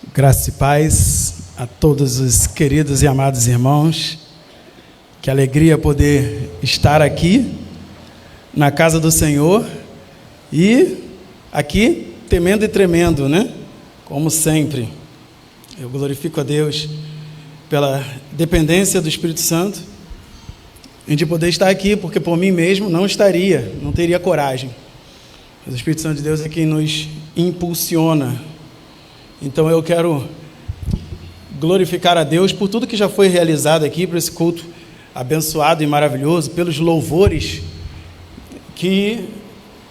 Graça e paz a todos os queridos e amados irmãos. Que alegria poder estar aqui na casa do Senhor e aqui temendo e tremendo, né? Como sempre. Eu glorifico a Deus pela dependência do Espírito Santo em de poder estar aqui, porque por mim mesmo não teria coragem. Mas o Espírito Santo de Deus é quem nos impulsiona. Então eu quero glorificar a Deus por tudo que já foi realizado aqui, por esse culto abençoado e maravilhoso, pelos louvores que,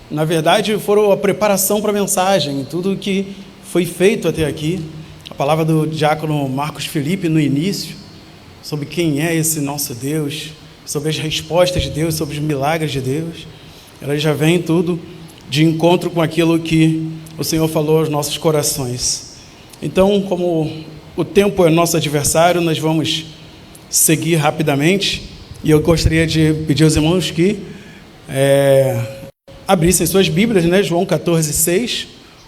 na verdade, foram a preparação para a mensagem, tudo que foi feito até aqui. A palavra do diácono Marcos Felipe no início, sobre quem é esse nosso Deus, sobre as respostas de Deus, sobre os milagres de Deus, ela já vem tudo de encontro com aquilo que o Senhor falou aos nossos corações. Então, como o tempo é nosso adversário, nós vamos seguir rapidamente, e eu gostaria de pedir aos irmãos que abrissem suas Bíblias, né? João 14:6,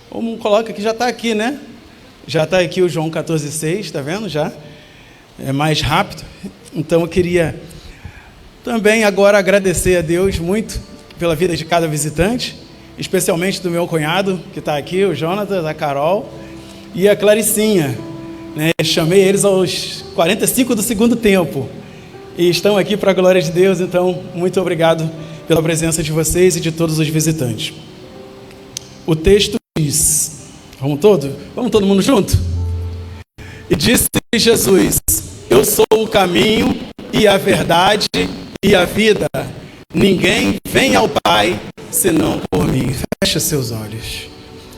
como coloca aqui, já está aqui, né? Já está aqui o João 14:6, está vendo? Já é mais rápido. Então eu queria também agora agradecer a Deus muito pela vida de cada visitante, especialmente do meu cunhado que está aqui, o Jonatas, a Carol e a Claricinha, né? Chamei eles aos 45 do segundo tempo e estão aqui para a glória de Deus. Então, muito obrigado pela presença de vocês e de todos os visitantes. O texto diz, vamos todo mundo junto? E disse Jesus: eu sou o caminho e a verdade e a vida. Ninguém vem ao Pai senão por mim. Fecha seus olhos.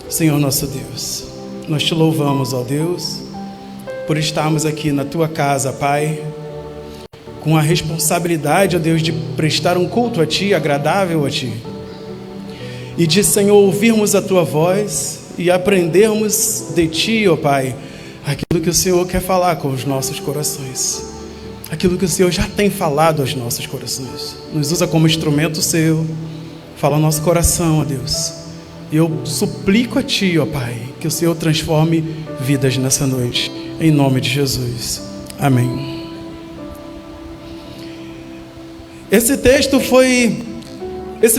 Senhor nosso Deus, nós te louvamos, ó Deus, por estarmos aqui na tua casa, Pai, com a responsabilidade, ó Deus, de prestar um culto a ti, agradável a ti, e de, Senhor, ouvirmos a tua voz e aprendermos de ti, ó Pai, aquilo que o Senhor quer falar com os nossos corações, aquilo que o Senhor já tem falado aos nossos corações. Nos usa como instrumento seu, fala ao nosso coração, ó Deus. E eu suplico a ti, ó Pai, que o Senhor transforme vidas nessa noite, em nome de Jesus. Amém. Esse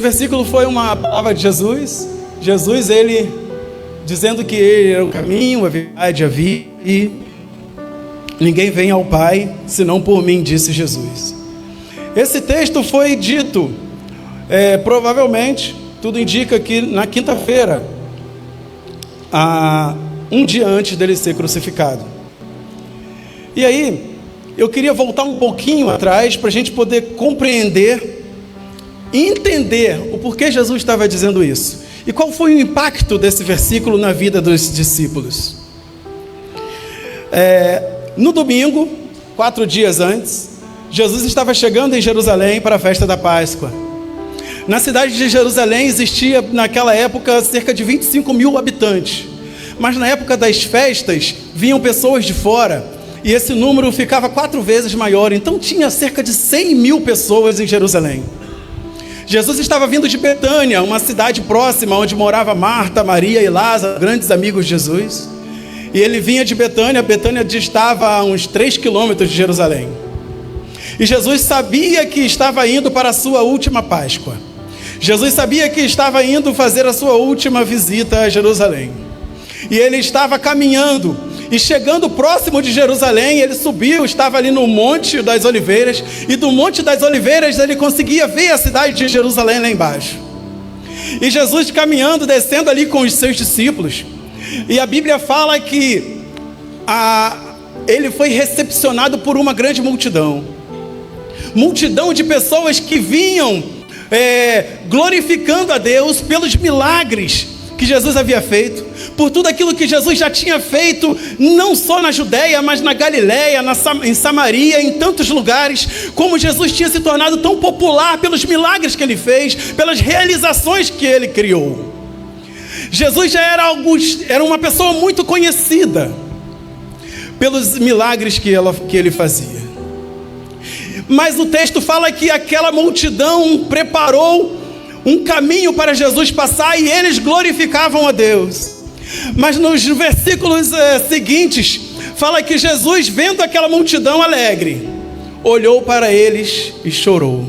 versículo foi uma palavra de Jesus. Jesus, ele dizendo que ele é o caminho, a verdade, a vida, e ninguém vem ao Pai senão por mim, disse Jesus. Esse texto foi dito, provavelmente, tudo indica que na quinta-feira, um dia antes dele ser crucificado. E aí, eu queria voltar um pouquinho atrás para a gente poder compreender e entender o porquê Jesus estava dizendo isso. E qual foi o impacto desse versículo na vida dos discípulos. No domingo, 4 dias antes, Jesus estava chegando em Jerusalém para a festa da Páscoa. Na cidade de Jerusalém existia, naquela época, cerca de 25 mil habitantes. Mas na época das festas, vinham pessoas de fora, e esse número ficava 4 vezes maior. Então tinha cerca de 100 mil pessoas em Jerusalém. Jesus estava vindo de Betânia, uma cidade próxima, onde morava Marta, Maria e Lázaro, grandes amigos de Jesus. E ele vinha de Betânia. Betânia distava a uns 3 quilômetros de Jerusalém. E Jesus sabia que estava indo para a sua última Páscoa. Jesus sabia que estava indo fazer a sua última visita a Jerusalém. E ele estava caminhando. E chegando próximo de Jerusalém, ele subiu, estava ali no Monte das Oliveiras. E do Monte das Oliveiras ele conseguia ver a cidade de Jerusalém lá embaixo. E Jesus caminhando, descendo ali com os seus discípulos. E a Bíblia fala que ele foi recepcionado por uma grande multidão. Multidão de pessoas que vinham glorificando a Deus pelos milagres que Jesus havia feito, por tudo aquilo que Jesus já tinha feito, não só na Judeia, mas na Galileia, em Samaria, em tantos lugares, como Jesus tinha se tornado tão popular pelos milagres que ele fez, pelas realizações que ele criou. Jesus já era uma pessoa muito conhecida pelos milagres que ele fazia. Mas o texto fala que aquela multidão preparou um caminho para Jesus passar e eles glorificavam a Deus. Mas nos versículos seguintes, fala que Jesus, vendo aquela multidão alegre, olhou para eles e chorou.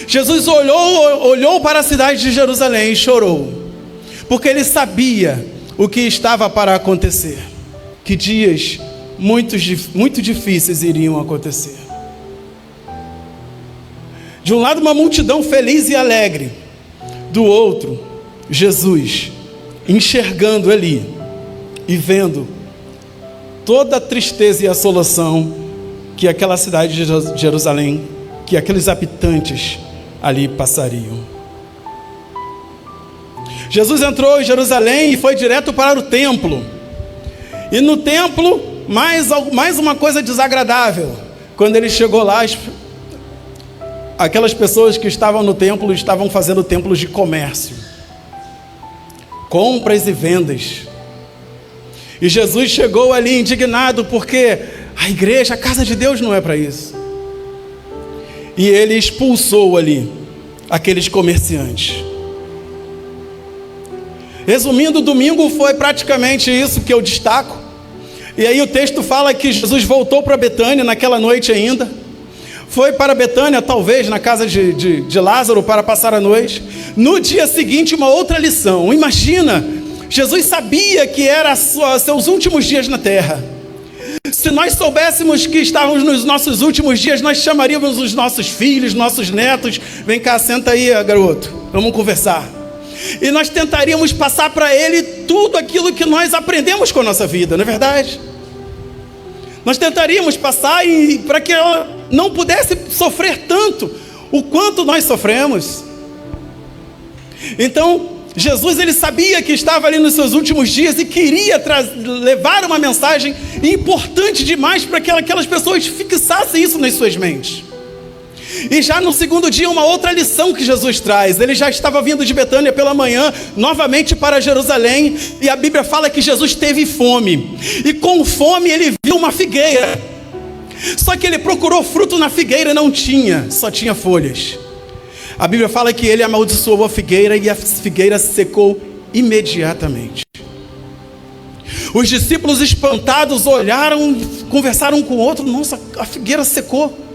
Jesus olhou para a cidade de Jerusalém e chorou, porque ele sabia o que estava para acontecer, que dias muito difíceis iriam acontecer. De um lado, uma multidão feliz e alegre, do outro, Jesus, enxergando ali e vendo toda a tristeza e assolação que aquela cidade de Jerusalém, que aqueles habitantes ali passariam. Jesus entrou em Jerusalém e foi direto para o templo. E no templo, mais uma coisa desagradável. Quando ele chegou lá, aquelas pessoas que estavam no templo estavam fazendo templos de comércio, compras e vendas. E Jesus chegou ali indignado, porque a igreja, a casa de Deus não é para isso. E ele expulsou ali aqueles comerciantes. Resumindo, o domingo foi praticamente isso que eu destaco. E aí o texto fala que Jesus voltou para Betânia naquela noite ainda. Foi para Betânia, talvez, na casa de Lázaro, para passar a noite. No dia seguinte, uma outra lição. Imagina, Jesus sabia que era seus últimos dias na terra. Se nós soubéssemos que estávamos nos nossos últimos dias, nós chamaríamos os nossos filhos, nossos netos. Vem cá, senta aí, garoto, vamos conversar. E nós tentaríamos passar para ele tudo aquilo que nós aprendemos com a nossa vida, não é verdade? Nós tentaríamos passar para que ela não pudesse sofrer tanto o quanto nós sofremos. Então, Jesus, ele sabia que estava ali nos seus últimos dias e queria levar uma mensagem importante demais para que aquelas pessoas fixassem isso nas suas mentes. E já no segundo dia, uma outra lição que Jesus traz. Ele já estava vindo de Betânia pela manhã, novamente para Jerusalém, e a Bíblia fala que Jesus teve fome, e com fome ele viu uma figueira. Só que ele procurou fruto na figueira, não tinha, só tinha folhas. A Bíblia fala que ele amaldiçoou a figueira e a figueira secou imediatamente. Os discípulos espantados olharam, conversaram um com o outro. Nossa, a figueira secou.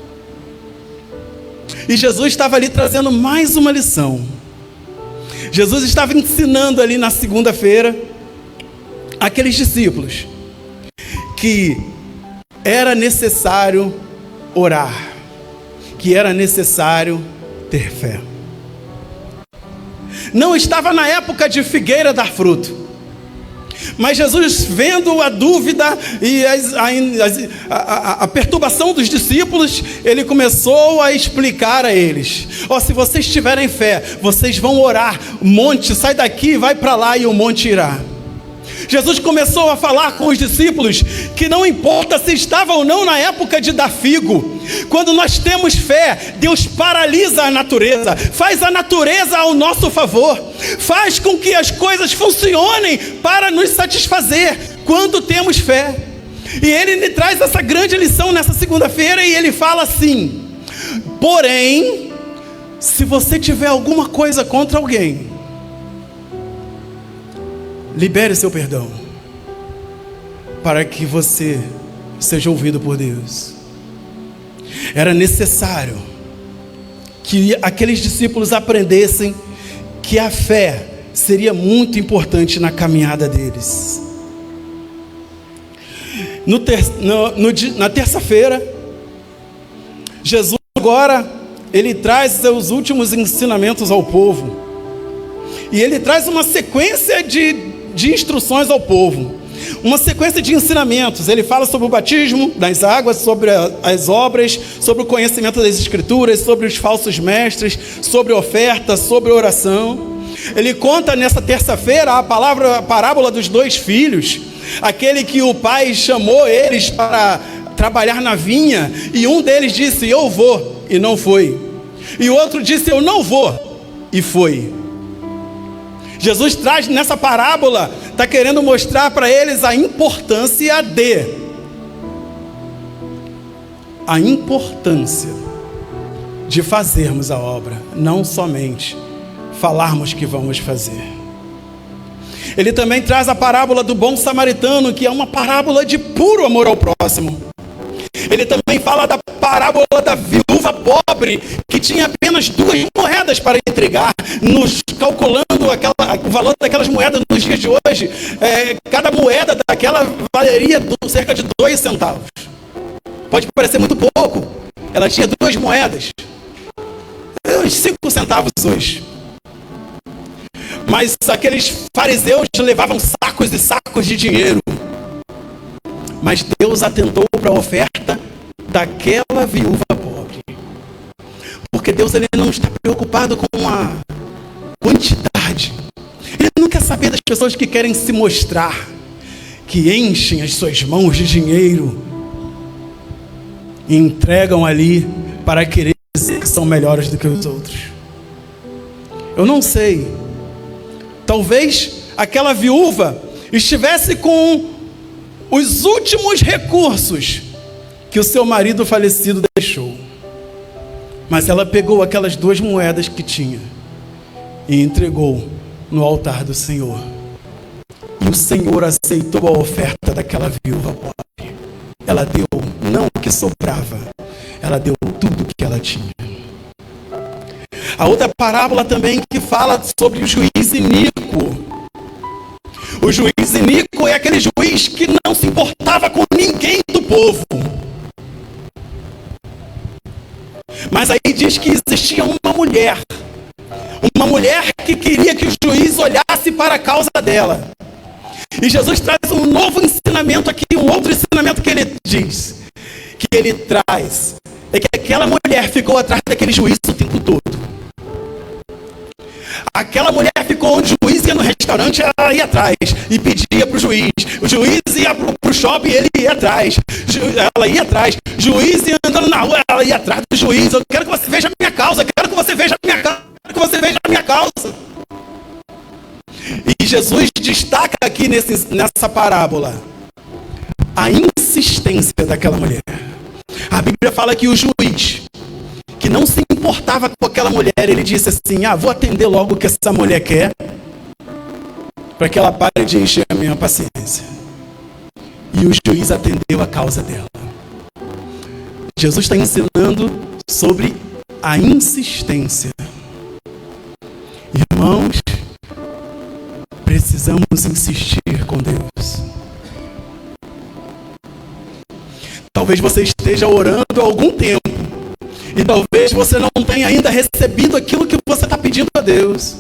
E Jesus estava ali trazendo mais uma lição. Jesus estava ensinando ali na segunda-feira aqueles discípulos que era necessário orar, que era necessário ter fé. Não estava na época de figueira dar fruto, mas Jesus, vendo a dúvida e a perturbação dos discípulos, ele começou a explicar a eles: se vocês tiverem fé, vocês vão orar, o monte sai daqui, vai para lá e o monte irá. Jesus começou a falar com os discípulos que não importa se estava ou não na época de dar figo. Quando nós temos fé, Deus paralisa a natureza, faz a natureza ao nosso favor, faz com que as coisas funcionem para nos satisfazer quando temos fé. E ele me traz essa grande lição nessa segunda-feira, e ele fala assim: porém, se você tiver alguma coisa contra alguém, libere seu perdão, para que você seja ouvido por Deus. Era necessário que aqueles discípulos aprendessem que a fé seria muito importante na caminhada deles. Na terça-feira, Jesus agora, ele traz seus últimos ensinamentos ao povo. E ele traz uma sequência de instruções ao povo, uma sequência de ensinamentos. Ele fala sobre o batismo das águas, sobre as obras, sobre o conhecimento das escrituras, sobre os falsos mestres, sobre oferta, sobre oração. Ele conta nessa terça-feira a parábola dos 2 filhos, aquele que o pai chamou eles para trabalhar na vinha, e um deles disse: eu vou, e não foi. E o outro disse: eu não vou, e foi. Jesus traz nessa parábola, está querendo mostrar para eles a importância de fazermos a obra, não somente falarmos que vamos fazer. Ele também traz a parábola do bom samaritano, que é uma parábola de puro amor ao próximo. Ele também fala da parábola da viúva pobre, que tinha apenas 2 moedas para entregar, calculando o valor daquelas moedas nos dias de hoje. Cada moeda daquela valeria cerca de 2 centavos. Pode parecer muito pouco. Ela tinha 2 moedas, uns 5 centavos hoje. Mas aqueles fariseus levavam sacos e sacos de dinheiro. Mas Deus atentou para a oferta daquela viúva pobre. Porque Deus, ele não está preocupado com a quantidade. Ele não quer saber das pessoas que querem se mostrar, que enchem as suas mãos de dinheiro e entregam ali para querer dizer que são melhores do que os outros. Eu não sei. Talvez aquela viúva estivesse com os últimos recursos que o seu marido falecido deixou. Mas ela pegou aquelas 2 moedas que tinha e entregou no altar do Senhor. E o Senhor aceitou a oferta daquela viúva pobre. Ela deu não o que sobrava, ela deu tudo o que ela tinha. A outra parábola também que fala sobre o juiz iníquo. O juiz iníquo é aquele juiz que não se importava com ninguém do povo. Mas aí diz que existia uma mulher que queria que o juiz olhasse para a causa dela. E Jesus traz um novo ensinamento aqui, um outro ensinamento que ele diz, que ele traz, é que aquela mulher ficou atrás daquele juiz o tempo todo. Aquela mulher ficou onde o juiz ia no restaurante, ela ia atrás e pedia para o juiz. O juiz ia para o shopping, ele ia atrás. Ela ia atrás. Juiz ia andando na rua, ela ia atrás do juiz. Eu quero que você veja a minha causa, quero que você veja a minha causa, quero que você veja a minha causa. E Jesus destaca aqui nessa parábola a insistência daquela mulher. A Bíblia fala que o juiz, que não se importava com aquela mulher, ele disse assim: vou atender logo o que essa mulher quer, para que ela pare de encher a minha paciência. E o juiz atendeu a causa dela. Jesus está ensinando sobre a insistência. Irmãos, precisamos insistir com Deus. Talvez você esteja orando há algum tempo e talvez você não tenha ainda recebido aquilo que você está pedindo a Deus.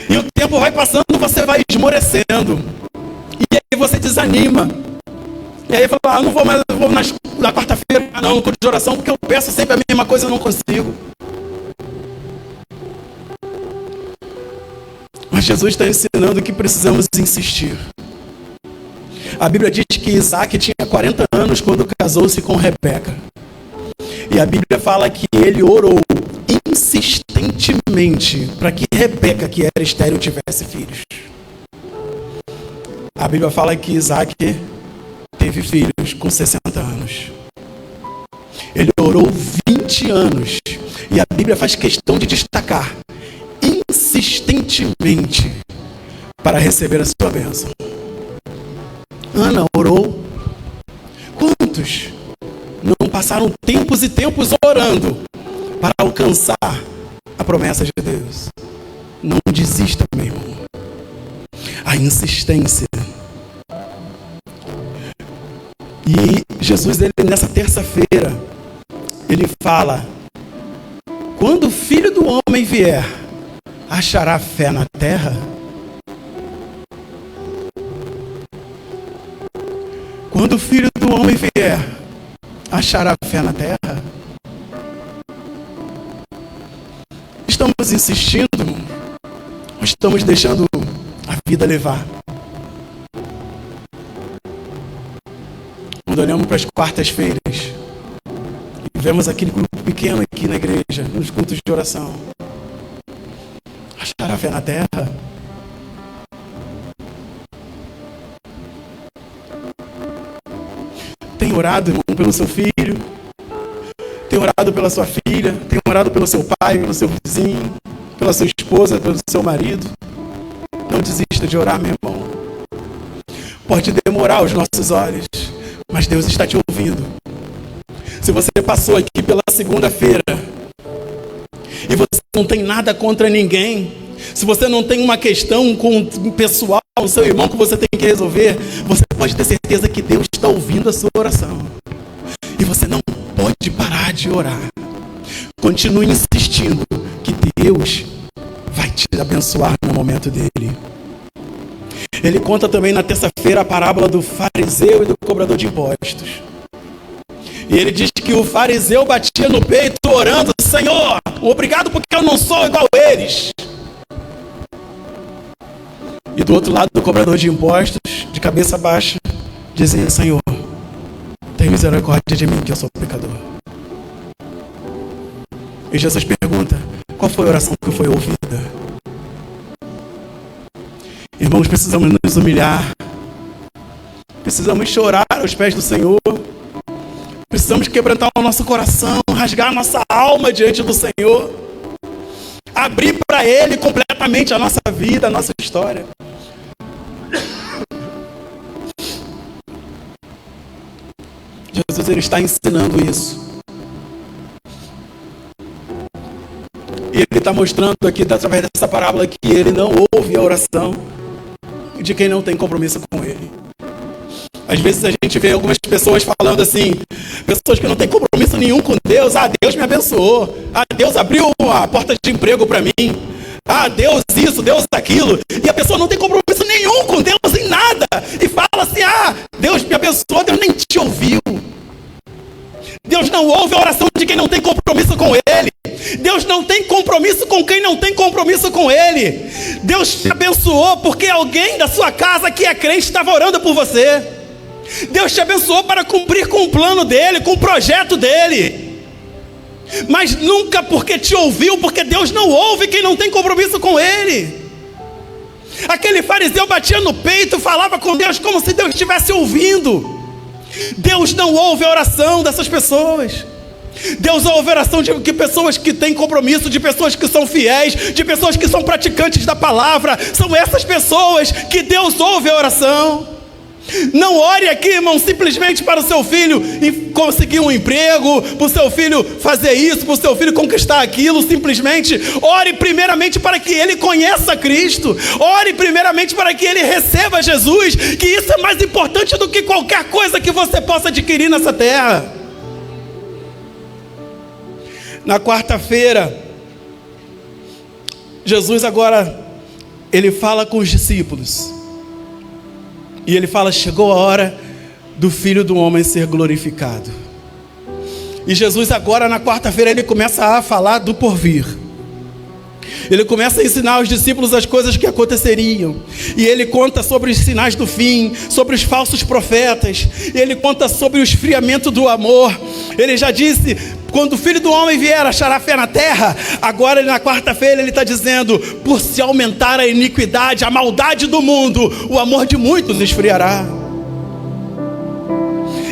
E o tempo vai passando, você vai esmorecendo. E aí você desanima. E aí fala: não vou mais, vou na quarta-feira, não, no culto de oração, porque eu peço sempre a mesma coisa e não consigo. Mas Jesus está ensinando que precisamos insistir. A Bíblia diz que Isaac tinha 40 anos quando casou-se com Rebeca. E a Bíblia fala que ele orou insistentemente para que Rebeca, que era estéril, tivesse filhos. A Bíblia fala que Isaac teve filhos com 60 anos. Ele orou 20 anos. E a Bíblia faz questão de destacar insistentemente para receber a sua bênção. Ana orou. Quantos não passaram tempos e tempos orando para alcançar a promessa de Deus? Não desista, meu irmão. A insistência. E Jesus, ele, nessa terça-feira, ele fala: quando o Filho do Homem vier, achará fé na terra? Quando o Filho do Homem vier, achará fé na terra? Estamos insistindo, ou estamos deixando a vida levar? Quando olhamos para as quartas-feiras e vemos aquele grupo pequeno aqui na igreja, nos cultos de oração, achará fé na terra? Tem orado, irmão, pelo seu filho? Tem orado pela sua filha? Tem orado pelo seu pai, pelo seu vizinho, pela sua esposa, pelo seu marido? Não desista de orar, meu irmão. Pode demorar aos nossos olhos, mas Deus está te ouvindo. Se você passou aqui pela segunda-feira e você não tem nada contra ninguém, se você não tem uma questão com o pessoal, o seu irmão que você tem que resolver, você pode ter certeza que Deus está ouvindo a sua oração. E você não pode parar de orar. Continue insistindo que Deus vai te abençoar no momento dele. Ele conta também na terça-feira a parábola do fariseu e do cobrador de impostos. E ele diz que o fariseu batia no peito orando: Senhor, obrigado porque eu não sou igual a eles. E do outro lado, o cobrador de impostos, de cabeça baixa, dizia: Senhor, tem misericórdia de mim, que eu sou pecador. E Jesus pergunta: qual foi a oração que foi ouvida? Irmãos, precisamos nos humilhar. Precisamos chorar aos pés do Senhor. Precisamos quebrantar o nosso coração, rasgar a nossa alma diante do Senhor. Abrir para Ele completamente a nossa vida, a nossa história. Jesus, Ele está ensinando isso. E Ele está mostrando aqui, através dessa parábola, que Ele não ouve a oração de quem não tem compromisso com Ele. Às vezes a gente vê algumas pessoas falando assim, pessoas que não têm compromisso nenhum com Deus: Deus me abençoou, Deus abriu a porta de emprego para mim, Deus isso, Deus aquilo, e a pessoa não tem compromisso nenhum com Deus em nada, e fala assim: Deus me abençoou, Deus nem te ouviu. Deus não ouve a oração de quem não tem compromisso com Ele. Deus não tem compromisso com quem não tem compromisso com Ele. Deus te abençoou porque alguém da sua casa que é crente estava orando por você. Deus te abençoou para cumprir com o plano dEle, com o projeto dEle. Mas nunca porque te ouviu, porque Deus não ouve quem não tem compromisso com Ele. Aquele fariseu batia no peito, falava com Deus como se Deus estivesse ouvindo. Deus não ouve a oração dessas pessoas. Deus ouve a oração de pessoas que têm compromisso, de pessoas que são fiéis, de pessoas que são praticantes da palavra. São essas pessoas que Deus ouve a oração. Não ore aqui, irmão, simplesmente para o seu filho conseguir um emprego, para o seu filho fazer isso, para o seu filho conquistar aquilo. Simplesmente ore primeiramente para que ele conheça Cristo. Ore primeiramente para que ele receba Jesus, que isso é mais importante do que qualquer coisa que você possa adquirir nessa terra. Na quarta-feira, Jesus agora, ele fala com os discípulos. E ele fala: chegou a hora do Filho do Homem ser glorificado. E Jesus agora na quarta-feira ele começa a falar do porvir. Ele começa a ensinar aos discípulos as coisas que aconteceriam. E ele conta sobre os sinais do fim, sobre os falsos profetas. E ele conta sobre o esfriamento do amor. Ele já disse: quando o Filho do Homem vier, achará fé na terra. Agora na quarta-feira ele está dizendo: por se aumentar a iniquidade, a maldade do mundo, o amor de muitos esfriará.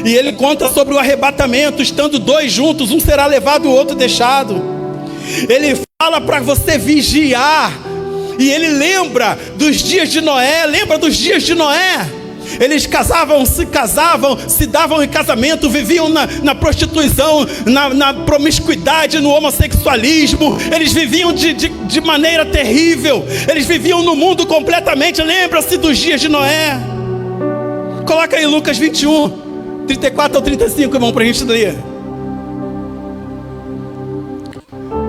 E ele conta sobre o arrebatamento: estando dois juntos, um será levado e o outro deixado. Ele fala para você vigiar. E ele lembra dos dias de Noé. Lembra dos dias de Noé? Eles se davam em casamento, viviam na prostituição, na promiscuidade, no homossexualismo. Eles viviam de maneira terrível. Eles viviam no mundo completamente. Lembra-se dos dias de Noé. Coloca aí Lucas 21, 34 ao 35, irmão, para a gente ler.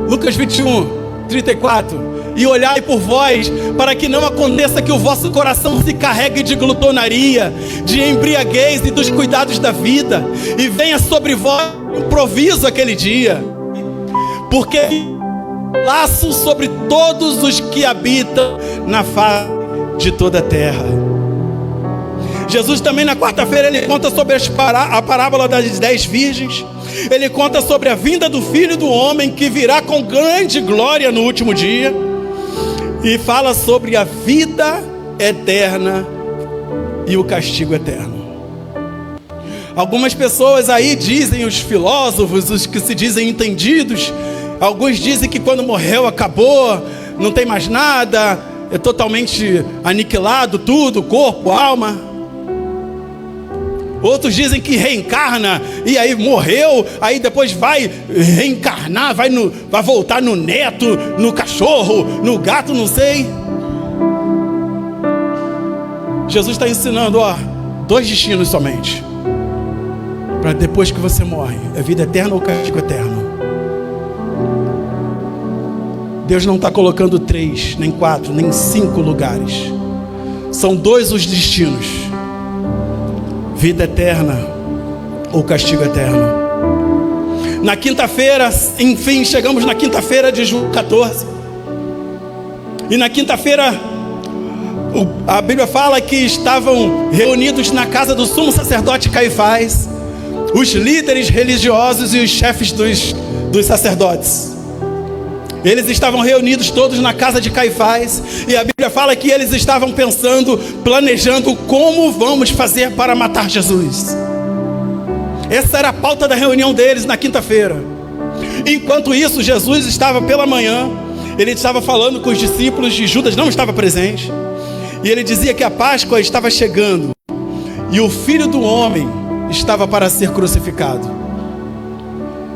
Lucas 21, 34. E olhai por vós, para que não aconteça que o vosso coração se carregue de glutonaria, de embriaguez e dos cuidados da vida, e venha sobre vós improviso aquele dia, porque laço sobre todos os que habitam na face de toda a terra. Jesus também na quarta-feira ele conta sobre a parábola das 10 virgens. Ele conta sobre a vinda do Filho do Homem, que virá com grande glória no último dia. E fala sobre a vida eterna e o castigo eterno. Algumas pessoas aí dizem, os filósofos, os que se dizem entendidos, alguns dizem que quando morreu acabou, não tem mais nada, é totalmente aniquilado tudo, corpo, alma. Outros dizem que reencarna e aí morreu, aí depois vai reencarnar, vai voltar no neto, no cachorro, no gato, não sei. Jesus está ensinando, dois destinos somente. Para depois que você morre, é vida eterna ou castigo eterno. Deus não está colocando 3, nem 4, nem 5 lugares. São 2 os destinos: vida eterna ou castigo eterno. Na quinta-feira, enfim, chegamos na quinta-feira de João 14. E na quinta-feira, a Bíblia fala que estavam reunidos na casa do sumo sacerdote Caifás os líderes religiosos e os chefes dos sacerdotes. Eles estavam reunidos todos na casa de Caifás, e a Bíblia fala que eles estavam pensando, planejando como vamos fazer para matar Jesus. Essa era a pauta da reunião deles na quinta-feira. Enquanto isso, Jesus estava pela manhã, ele estava falando com os discípulos, e Judas não estava presente, e ele dizia que a Páscoa estava chegando, e o Filho do Homem estava para ser crucificado.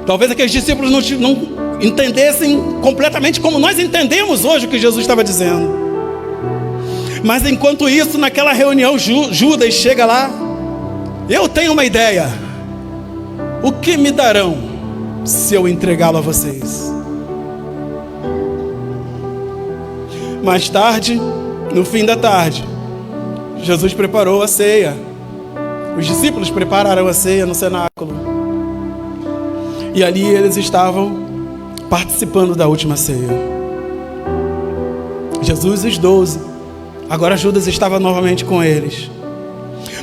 Talvez aqueles discípulos não entendessem completamente como nós entendemos hoje o que Jesus estava dizendo. Mas enquanto isso, naquela reunião, Judas chega lá. Eu tenho uma ideia. O que me darão se eu entregá-lo a vocês? Mais tarde, no fim da tarde, Jesus preparou a ceia. Os discípulos prepararam a ceia no cenáculo. E ali eles estavam participando da última ceia. Jesus e os 12. Agora Judas estava novamente com eles.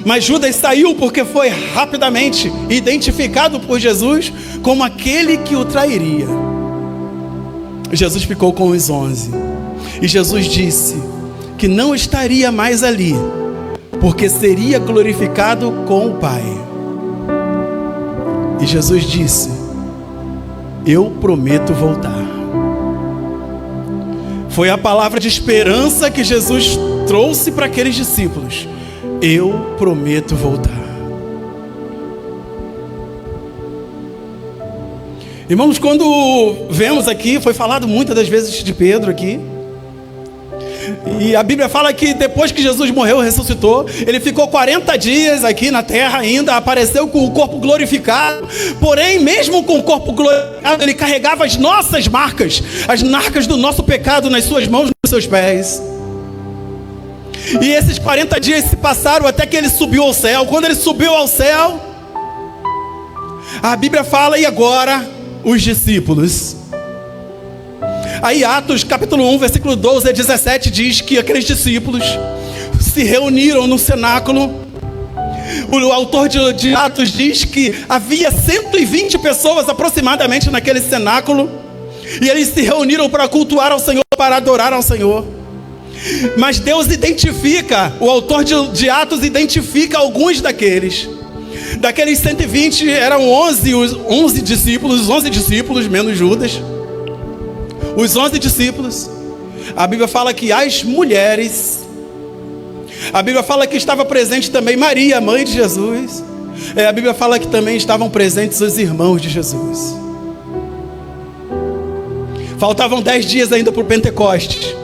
Mas Judas saiu porque foi rapidamente identificado por Jesus como aquele que o trairia. Jesus ficou com os 11. E Jesus disse que não estaria mais ali, porque seria glorificado com o Pai. E Jesus disse: eu prometo voltar. Foi a palavra de esperança que Jesus trouxe para aqueles discípulos. Eu prometo voltar. Irmãos, quando vemos aqui, foi falado muitas das vezes de Pedro aqui. E a Bíblia fala que depois que Jesus morreu, ressuscitou, ele ficou 40 dias aqui na terra ainda, apareceu com o corpo glorificado. Porém, mesmo com o corpo glorificado, ele carregava as nossas marcas, as marcas do nosso pecado nas suas mãos e nos seus pés. E esses 40 dias se passaram até que ele subiu ao céu. Quando ele subiu ao céu, a Bíblia fala: e agora os discípulos? Aí Atos capítulo 1, versículo 12 a 17 diz que aqueles discípulos se reuniram no cenáculo. O autor de Atos diz que havia 120 pessoas aproximadamente naquele cenáculo, e eles se reuniram para cultuar ao Senhor, para adorar ao Senhor. Mas Deus identifica, o autor de Atos identifica alguns daqueles 120, eram 11 discípulos, os 11 discípulos menos Judas. Os 11 discípulos. A Bíblia fala que as mulheres, a Bíblia fala que estava presente também Maria, mãe de Jesus. A Bíblia fala que também estavam presentes os irmãos de Jesus. Faltavam 10 dias ainda para o Pentecostes.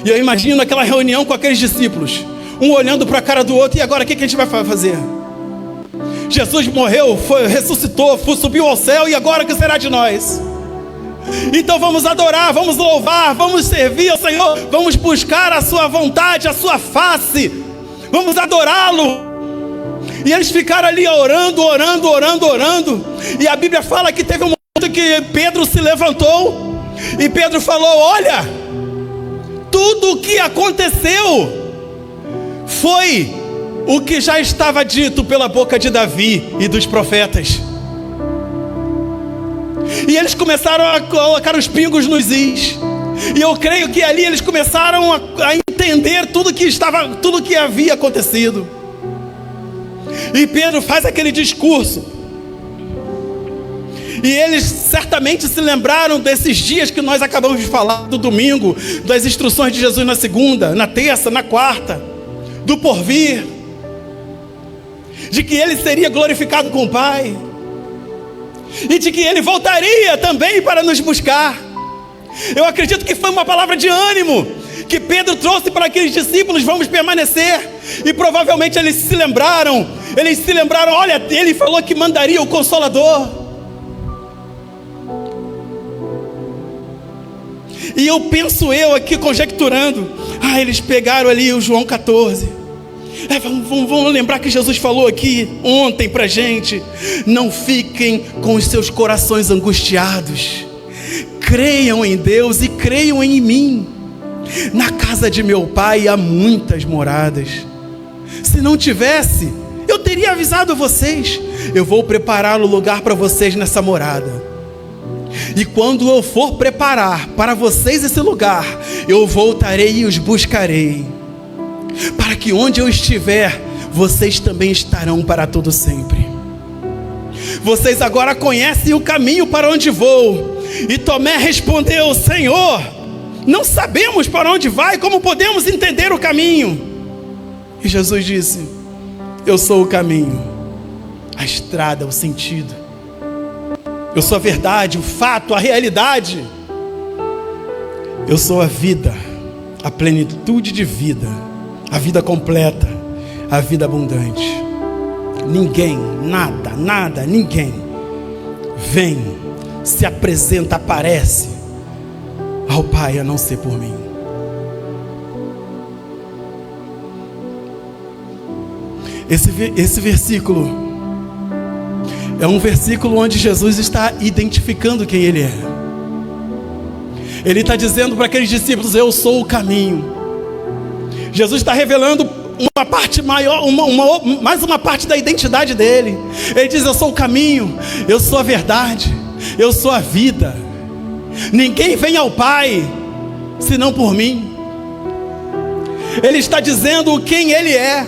E eu imagino aquela reunião com aqueles discípulos, um olhando para a cara do outro: e agora o que a gente vai fazer? Jesus morreu, ressuscitou, subiu ao céu, e agora o que será de nós? Então vamos adorar, vamos louvar, vamos servir ao Senhor, vamos buscar a sua vontade, a sua face, vamos adorá-lo. E eles ficaram ali orando. E a Bíblia fala que teve um momento que Pedro se levantou e Pedro falou: olha, tudo o que aconteceu foi o que já estava dito pela boca de Davi e dos profetas. E eles começaram a colocar os pingos nos is. E eu creio que ali eles começaram a entender tudo que havia acontecido. E Pedro faz aquele discurso. E eles certamente se lembraram desses dias que nós acabamos de falar, do domingo, das instruções de Jesus na segunda, na terça, na quarta, do porvir. de que Ele seria glorificado com o Pai, e de que Ele voltaria também para nos buscar. Eu acredito que foi uma palavra de ânimo que Pedro trouxe para aqueles discípulos: vamos permanecer. E provavelmente eles se lembraram, olha, Ele falou que mandaria o Consolador. E eu penso aqui conjecturando, eles pegaram ali o João 14. Vamos lembrar que Jesus falou aqui ontem pra gente: não fiquem com os seus corações angustiados, creiam em Deus e creiam em mim. Na casa de meu Pai há muitas moradas. Se não tivesse, eu teria avisado vocês. Eu vou preparar o lugar para vocês nessa morada. E quando eu for preparar para vocês esse lugar, eu voltarei e os buscarei, para que onde eu estiver, vocês também estarão para todo sempre. Vocês agora conhecem o caminho para onde vou. E Tomé respondeu: Senhor, não sabemos para onde vai, como podemos entender o caminho? E Jesus disse: eu sou o caminho, a estrada, o sentido. Eu sou a verdade, o fato, a realidade. Eu sou a vida, a plenitude de vida, a vida completa, a vida abundante. Ninguém, nada, ninguém vem, se apresenta, aparece ao Pai a não ser por mim. Esse versículo é um versículo onde Jesus está identificando quem Ele é. Ele está dizendo para aqueles discípulos: eu sou o caminho. Jesus está revelando uma parte maior, mais uma parte da identidade dele. Ele diz: eu sou o caminho, eu sou a verdade, eu sou a vida. Ninguém vem ao Pai senão por mim. Ele está dizendo quem Ele é.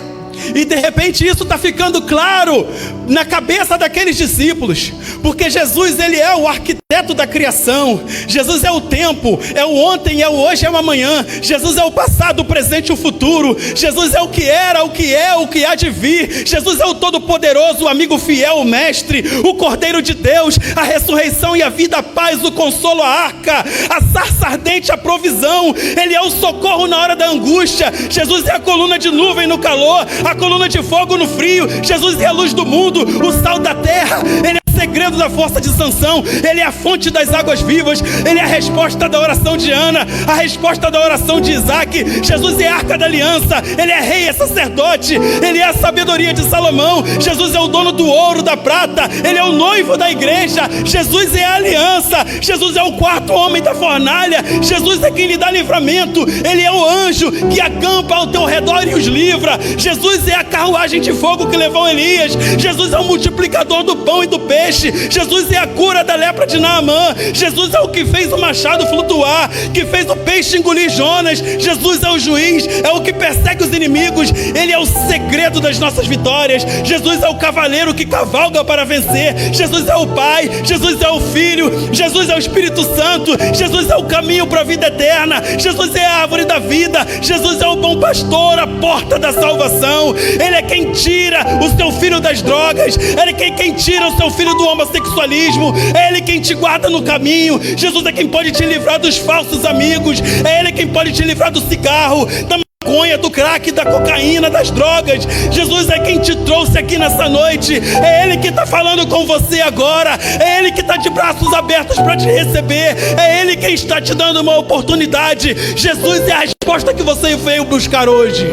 E de repente isso está ficando claro na cabeça daqueles discípulos, porque Jesus, Ele é o arquiteto da criação. Jesus é o tempo, é o ontem, é o hoje, é o amanhã. Jesus é o passado, o presente e o futuro. Jesus é o que era, o que é, o que há de vir. Jesus é o todo-poderoso, o amigo fiel, o mestre, o Cordeiro de Deus, a ressurreição e a vida, a paz, o consolo, a arca, a sarça ardente, a provisão. Ele é o socorro na hora da angústia. Jesus é a coluna de nuvem no calor, a coluna de fogo no frio. Jesus é a luz do mundo, o sal da terra. Ele é o segredo da força de Sansão. Ele é a fonte das águas vivas. Ele é a resposta da oração de Ana, a resposta da oração de Isaac. Jesus é a arca da aliança. Ele é rei, é sacerdote. Ele é a sabedoria de Salomão. Jesus é o dono do ouro, da prata. Ele é o noivo da igreja. Jesus é a aliança. Jesus é o quarto homem da fornalha. Jesus é quem lhe dá livramento. Ele é o anjo que acampa ao teu redor e os livra. Jesus é a carruagem de fogo que levou Elias. Jesus é o multiplicador do pão e do peixe. Jesus é a cura da lepra de Naamã. Jesus é o que fez o machado flutuar, que fez o peixe engolir Jonas. Jesus é o juiz, é o que persegue os inimigos. Ele é o segredo das nossas vitórias. Jesus é o cavaleiro que cavalga para vencer. Jesus é o Pai, Jesus é o Filho, Jesus é o Espírito Santo. Jesus é o caminho para a vida eterna. Jesus é a árvore da vida. Jesus é o bom pastor, a porta da salvação. Ele é quem tira o seu filho das drogas. Ele é quem tira o seu filho do homossexualismo. É Ele quem te guarda no caminho. Jesus é quem pode te livrar dos falsos amigos. É Ele quem pode te livrar do cigarro, da maconha, do crack, da cocaína, das drogas. Jesus é quem te trouxe aqui nessa noite. É Ele que está falando com você agora. É Ele que está de braços abertos para te receber. É Ele quem está te dando uma oportunidade. Jesus é a resposta que você veio buscar hoje.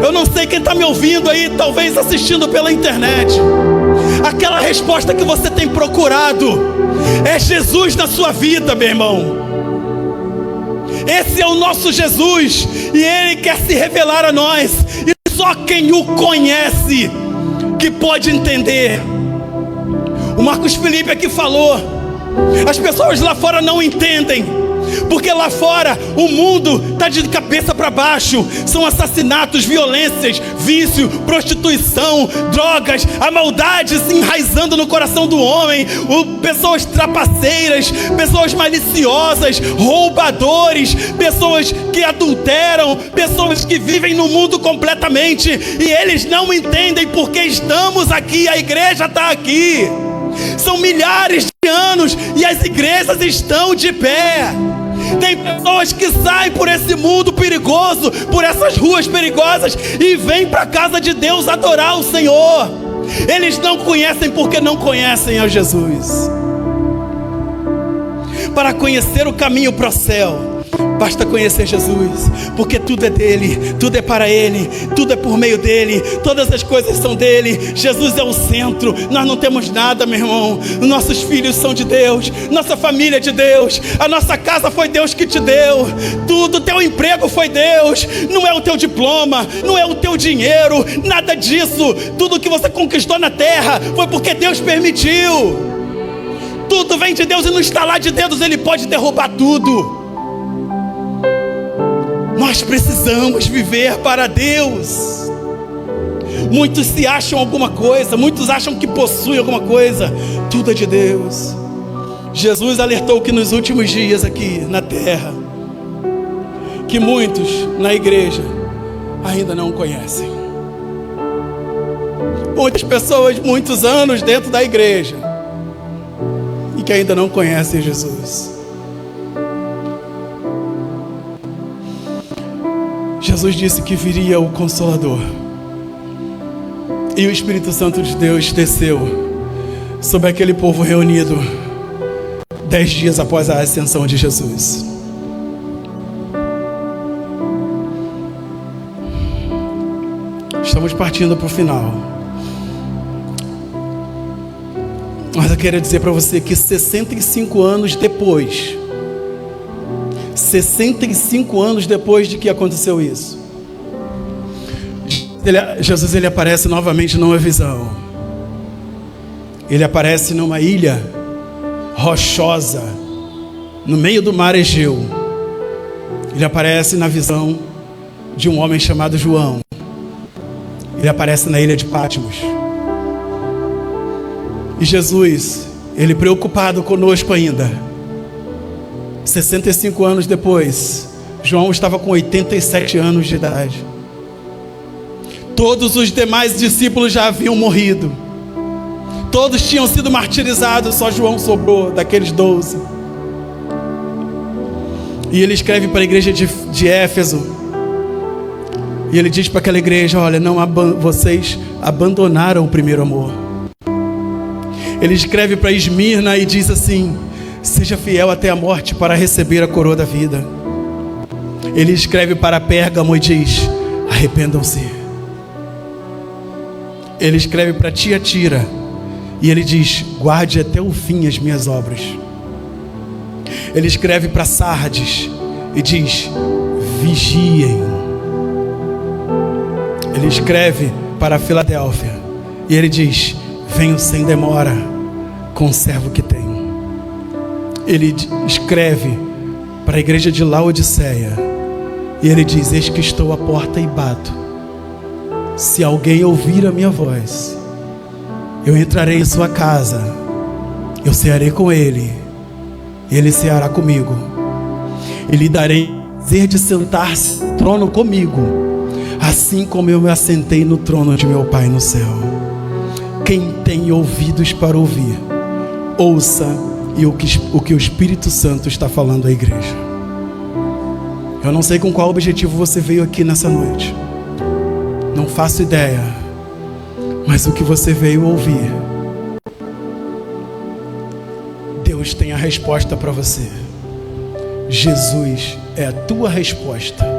Eu não sei quem está me ouvindo aí, talvez assistindo pela internet. Aquela resposta que você tem procurado é Jesus na sua vida, meu irmão. Esse é o nosso Jesus, e Ele quer se revelar a nós. E só quem o conhece que pode entender. O Marcos Felipe aqui falou: as pessoas lá fora não entendem, Porque lá fora o mundo está de cabeça para baixo. São assassinatos, violências, vício, prostituição, drogas, a maldade se enraizando no coração do homem. Pessoas trapaceiras, pessoas maliciosas, roubadores, pessoas que adulteram, pessoas que vivem no mundo completamente. E eles não entendem porque estamos aqui, a igreja está aqui. São milhares de anos e as igrejas estão de pé. Tem pessoas que saem por esse mundo perigoso, por essas ruas perigosas, e vêm para a casa de Deus adorar o Senhor. Eles não conhecem porque não conhecem a Jesus. Para conhecer o caminho para o céu, basta conhecer Jesus, porque tudo é dele, tudo é para ele, tudo é por meio dele, todas as coisas são dele. Jesus é o centro, nós não temos nada, meu irmão. Nossos filhos são de Deus, nossa família é de Deus, a nossa casa foi Deus que te deu, tudo, teu emprego foi Deus, não é o teu diploma, não é o teu dinheiro, nada disso. Tudo que você conquistou na terra foi porque Deus permitiu. Tudo vem de Deus e no estalar de dedos Ele pode derrubar tudo. Nós precisamos viver para Deus. Muitos se acham alguma coisa, muitos acham que possuem alguma coisa. Tudo é de Deus. Jesus alertou que nos últimos dias aqui na terra, que muitos na igreja ainda não conhecem. Muitas pessoas, muitos anos dentro da igreja, e que ainda não conhecem Jesus. Jesus disse que viria o Consolador, e o Espírito Santo de Deus desceu sobre aquele povo reunido 10 dias após a ascensão de Jesus. Estamos partindo para o final, mas eu quero dizer para você que 65 anos depois, 65 anos depois de que aconteceu isso, Jesus ele aparece novamente numa visão. Ele aparece numa ilha rochosa, no meio do mar Egeu. Ele aparece na visão de um homem chamado João. Ele aparece na ilha de Patmos. E Jesus, ele preocupado conosco ainda, 65 anos depois, João estava com 87 anos de idade. Todos os demais discípulos já haviam morrido. Todos tinham sido martirizados, só João sobrou daqueles 12. E ele escreve para a igreja de Éfeso. E ele diz para aquela igreja: olha, vocês abandonaram o primeiro amor. Ele escreve para Esmirna e diz assim: seja fiel até a morte para receber a coroa da vida. Ele escreve para Pérgamo e diz: arrependam-se. Ele escreve para Tiatira e ele diz: guarde até o fim as minhas obras. Ele escreve para Sardes e diz: vigiem. Ele escreve para Filadélfia e ele diz: venho sem demora, conservo o que tenho. Ele escreve para a igreja de Laodiceia e ele diz: eis que estou à porta e bato. Se alguém ouvir a minha voz, eu entrarei em sua casa, eu cearei com ele, ele ceará comigo, e lhe darei prazer de sentar-se no trono comigo, assim como eu me assentei no trono de meu Pai no céu. Quem tem ouvidos para ouvir, ouça o que o Espírito Santo está falando à igreja. Eu não sei com qual objetivo você veio aqui nessa noite, não faço ideia, mas o que você veio ouvir, Deus tem a resposta para você. Jesus é a tua resposta.